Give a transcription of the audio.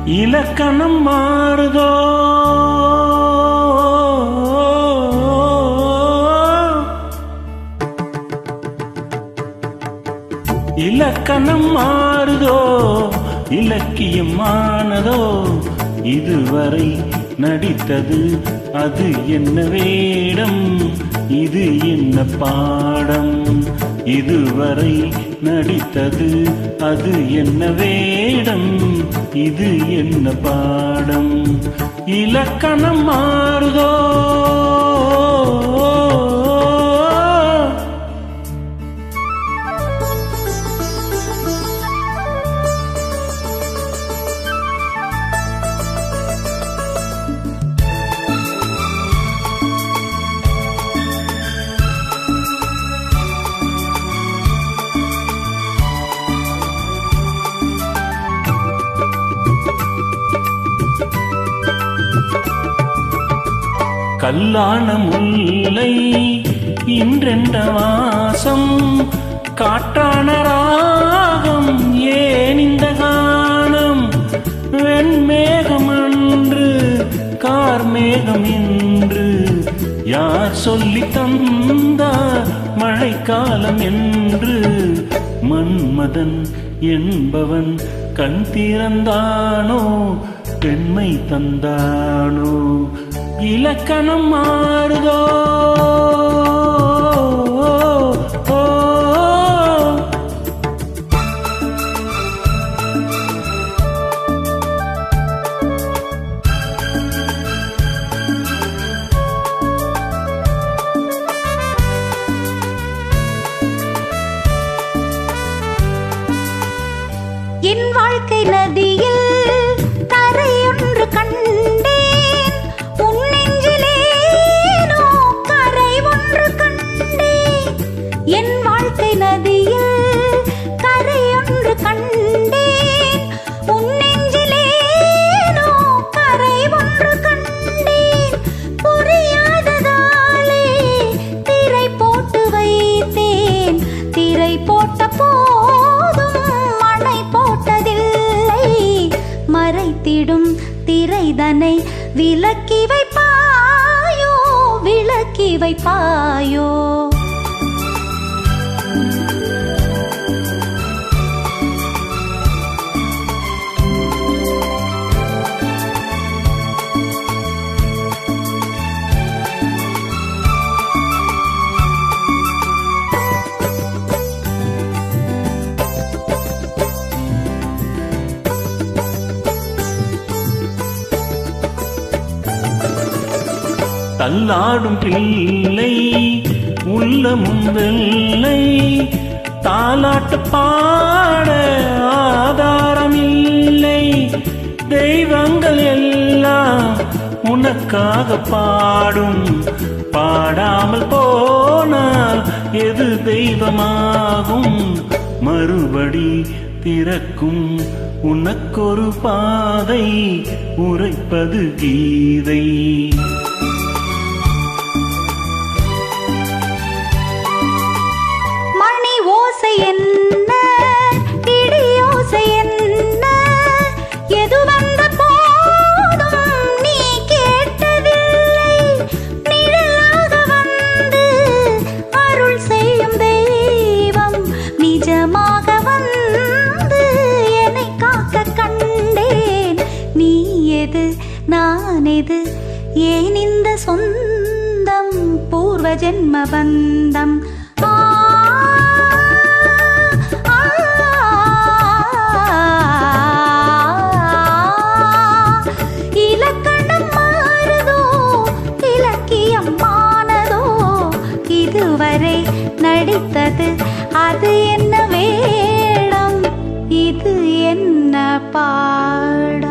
இலக்கணம் மாறுதோ இலக்கணம் மாறுதோ இலக்கியம் ஆனதோ இதுவரை நடித்தது அது என்ன வேடம் இது என்ன பாடம் இதுவரை நடித்தது அது என்ன வேடம் இது என்ன பாடம் இலக்கணம் மாறுதோ கல்லான முல்லை இன்றென்ற வாசம் காட்டான ராகம் ஏன் இந்த கானம் வெண்மேகம் அன்று கார்மேகம் என்று யார் சொல்லி தந்தார் மழைக்காலம் என்று மன்மதன் என்பவன் கண் திறந்தானோ பெண்மை தந்தானோ இலக்கணம் மாறுதோ என் வாழ்க்கை நதியில் கரையொன்று கண்டேன் உன் நெஞ்சிலேனோ கரை ஒன்று கண்டேன் என் வாழ்க்கை நதியில் கரையொன்று கண்டேன் உன் நெஞ்சிலேனோ கரை ஒன்று கண்டேன் புரியாததாலே திரை போட்டு வைத்தேன் திரை போட்ட மறைத்திடும் திரைதனை விலக்கி வைப்பாயோ விலக்கி வைப்பாயோ தள்ளாடும் பிள்ளை உள்ளமும் வெள்ளை தாலாட்டு பாட ஆதாரம் இல்லை தெய்வங்கள் எல்லாம் உனக்காக பாடும் பாடாமல் போனால் எது தெய்வமாகும் மறுபடி திறக்கும் உனக்கொரு பாதை உரைப்பது கீதை என்ன இடியோசை என்ன எது வந்த போதும் நீ கேட்டதில்லை நிழலாக வந்து அருள் செய்யும் தெய்வம் நிஜமாக வந்து என்னை காக்க கண்டேன் நீ எது நான் எது ஏன் இந்த சொந்தம் பூர்வ ஜென்ம பந்தம் இதுவரை நடித்தது அது என்ன வேடம் இது என்ன பாடம்